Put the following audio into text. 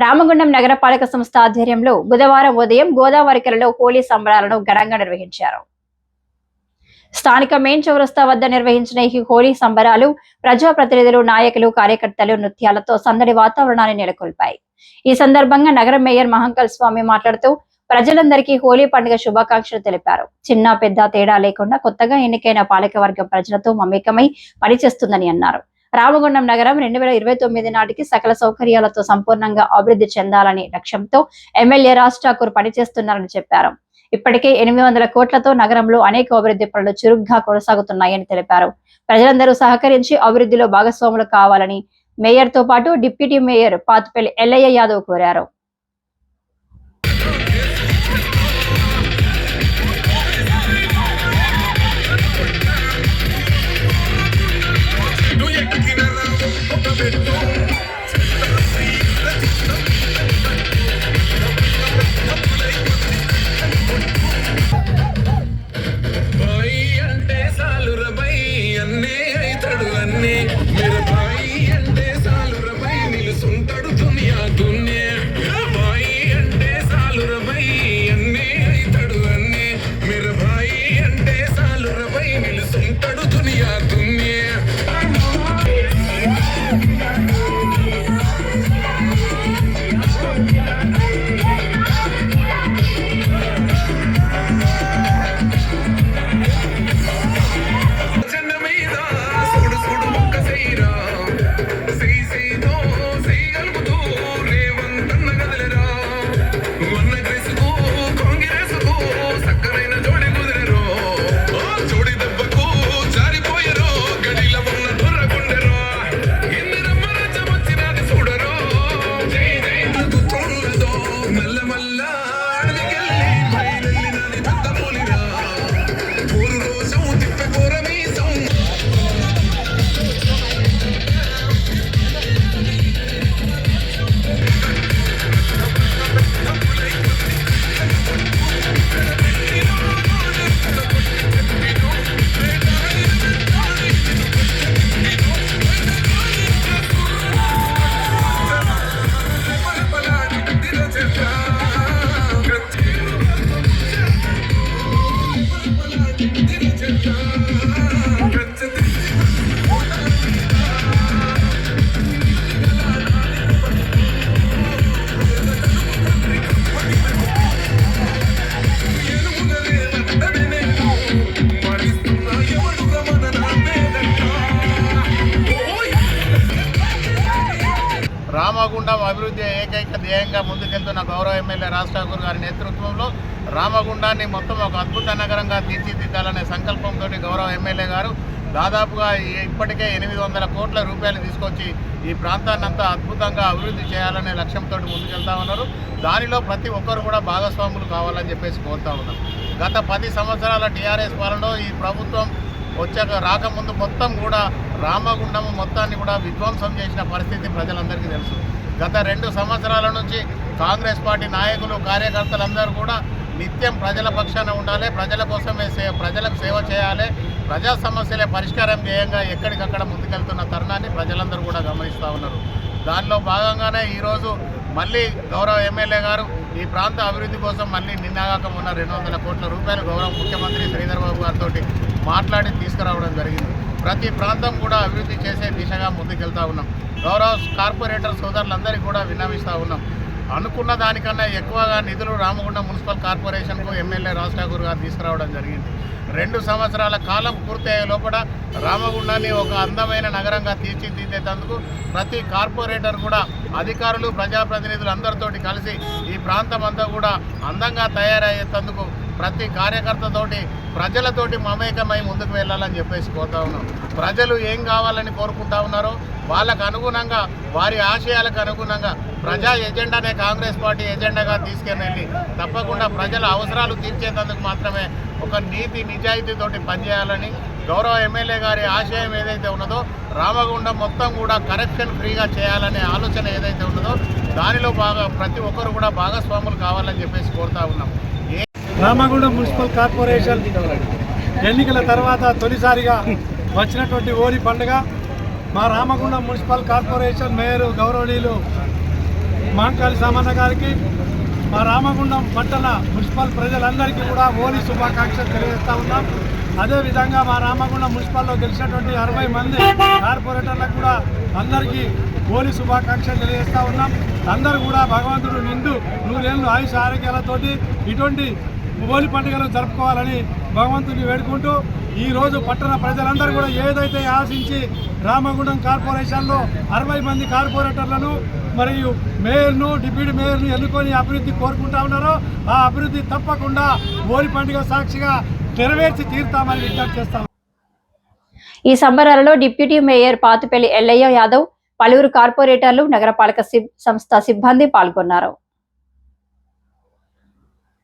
రామగుండం నగరపాలక సంస్థ ఆధ్వర్యంలో బుధవారం ఉదయం గోదావరికలలో హోలీ సంబరాలను ఘనంగా నిర్వహించారు. స్థానిక మెయిన్ చౌరస్తా వద్ద నిర్వహించిన ఈ హోలీ సంబరాలు ప్రజాప్రతినిధులు, నాయకులు, కార్యకర్తలు నృత్యాలతో సందడి వాతావరణాన్ని నెలకొల్పాయి. ఈ సందర్భంగా నగర మేయర్ మహంకాళ్ స్వామి మాట్లాడుతూ ప్రజలందరికీ హోలీ పండుగ శుభాకాంక్షలు తెలిపారు. చిన్న పెద్ద తేడా లేకుండా కొత్తగా ఎన్నికైన పాలకవర్గం ప్రజలతో మమేకమై పనిచేస్తుందని అన్నారు. రామగుండం నగరం 2029 నాటికి సకల సౌకర్యాలతో సంపూర్ణంగా అభివృద్ధి చెందాలని లక్ష్యంతో ఎమ్మెల్యే రాజ్ ఠాకూర్ పనిచేస్తున్నారని చెప్పారు. ఇప్పటికే 800 కోట్లతో నగరంలో అనేక అభివృద్ధి పనులు చురుగ్గా కొనసాగుతున్నాయని తెలిపారు. ప్రజలందరూ సహకరించి అభివృద్ధిలో భాగస్వాములు కావాలని మేయర్ తో పాటు డిప్యూటీ మేయర్ పాతుపల్లి ఎల్లయ్య యాదవ్ కోరారు. రామగుండం అభివృద్ధి ఏకైక ధ్యేయంగా ముందుకెళ్తున్న గౌరవ ఎమ్మెల్యే రాజ్ ఠాకూర్ గారి నేతృత్వంలో రామగుండాన్ని మొత్తం ఒక అద్భుత నగరంగా తీర్చిదిద్దాలనే సంకల్పంతో గౌరవ ఎమ్మెల్యే గారు దాదాపుగా ఇప్పటికే 800 కోట్ల రూపాయలు తీసుకొచ్చి ఈ ప్రాంతాన్ని అంతా అద్భుతంగా అభివృద్ధి చేయాలనే లక్ష్యంతో ముందుకెళ్తా ఉన్నారు. దానిలో ప్రతి ఒక్కరు కూడా భాగస్వాములు కావాలని చెప్పేసి కోరుతా ఉన్నారు. గత 10 సంవత్సరాల టీఆర్ఎస్ పాలనలో ఈ ప్రభుత్వం రాకముందు మొత్తం కూడా రామగుండం మొత్తాన్ని కూడా విధ్వంసం చేసిన పరిస్థితి ప్రజలందరికీ తెలుసు. గత 2 సంవత్సరాల నుంచి కాంగ్రెస్ పార్టీ నాయకులు, కార్యకర్తలందరూ కూడా నిత్యం ప్రజల పక్షాన ఉండాలి, ప్రజల కోసమే ప్రజలకు సేవ చేయాలి, ప్రజా సమస్యలే పరిష్కారం ధ్యేయంగా ఎక్కడికక్కడ ముందుకెళ్తున్న తరుణాన్ని ప్రజలందరూ కూడా గమనిస్తూ ఉన్నారు. దానిలో భాగంగానే ఈరోజు మళ్ళీ గౌరవ ఎమ్మెల్యే గారు ఈ ప్రాంత అభివృద్ధి కోసం మళ్ళీ నిన్నగాక ఉన్న 200 కోట్ల రూపాయలు గౌరవ ముఖ్యమంత్రి శ్రీధర్ బాబు గారితో మాట్లాడి తీసుకురావడం జరిగింది. ప్రతి ప్రాంతం కూడా అభివృద్ధి చేసే దిశగా ముందుకెళ్తా ఉన్నాం. గౌరవ కార్పొరేటర్ సోదరులందరికీ కూడా విన్నవిస్తూ ఉన్నాం. అనుకున్న దానికన్నా ఎక్కువగా నిధులు రామగుండం మున్సిపల్ కార్పొరేషన్కు ఎమ్మెల్యే రాజ్ ఠాకూర్ గారు తీసుకురావడం జరిగింది. 2 సంవత్సరాల కాలం పూర్తయ్యే లోపల రామగుండాన్ని ఒక అందమైన నగరంగా తీర్చిదిద్దేందుకు ప్రతి కార్పొరేటర్ కూడా అధికారులు, ప్రజాప్రతినిధులు అందరితోటి కలిసి ఈ ప్రాంతం అంతా కూడా అందంగా తయారయ్యేందుకు ప్రతి కార్యకర్తతోటి ప్రజలతోటి మమేకమై ముందుకు వెళ్ళాలని చెప్పేసి కోరుతా ఉన్నాం. ప్రజలు ఏం కావాలని కోరుకుంటా ఉన్నారో వాళ్ళకు అనుగుణంగా, వారి ఆశయాలకు అనుగుణంగా ప్రజా ఎజెండానే కాంగ్రెస్ పార్టీ ఎజెండాగా తీసుకెళ్ళి తప్పకుండా ప్రజల అవసరాలు తీర్చేందుకు మాత్రమే ఒక నీతి నిజాయితీతోటి పనిచేయాలని గౌరవ ఎమ్మెల్యే గారి ఆశయం ఏదైతే ఉన్నదో రామగుండం మొత్తం కూడా కరప్షన్ ఫ్రీగా చేయాలనే ఆలోచన ఏదైతే ఉన్నదో దానిలో ప్రతి ఒక్కరు కూడా భాగస్వాములు కావాలని చెప్పేసి కోరుతా ఉన్నాం. రామగుండం మున్సిపల్ కార్పొరేషన్ ఎన్నికల తర్వాత తొలిసారిగా వచ్చినటువంటి హోలీ పండుగ మా రామగుండం మున్సిపల్ కార్పొరేషన్ మేయర్ గౌరవనీయులు మాంకాళి సామన్న గారికి, మా రామగుండం పట్టణ మున్సిపల్ ప్రజలందరికీ కూడా హోలీ శుభాకాంక్షలు తెలియజేస్తూ ఉన్నాం. అదేవిధంగా మా రామగుండం మున్సిపల్లో గెలిచినటువంటి 60 మంది కార్పొరేటర్లకు కూడా అందరికీ హోలీ శుభాకాంక్షలు తెలియజేస్తూ ఉన్నాం. అందరూ కూడా భగవంతుడు నిండు 100 ఏళ్ళు ఆయుష ఆరోగ్యాలతోటి ఇటువంటి హోలీ పండుగలు జరుపుకోవాలని భగవంతుని వేడుకుంటూ, ఈరోజు పట్టణ ప్రజలందరూ కూడా ఏదైతే ఆశించి రామగుండం కార్పొరేషన్లో 60 మంది కార్పొరేటర్లను మరియు మేయర్ను, డిప్యూటీ మేయర్ను ఎన్నుకొని అభివృద్ధి కోరుకుంటా ఉన్నారో ఆ అభివృద్ధి తప్పకుండా హోలీ పండుగ సాక్షిగా నెరవేర్చి తీరుతామని విజ్ఞప్తి చేస్తాం. ఈ సంబరాలలో డిప్యూటీ మేయర్ పాతుపల్లి ఎల్లయ్య యాదవ్, పలువురు కార్పొరేటర్లు, నగరపాలక సంస్థ సిబ్బంది పాల్గొన్నారు.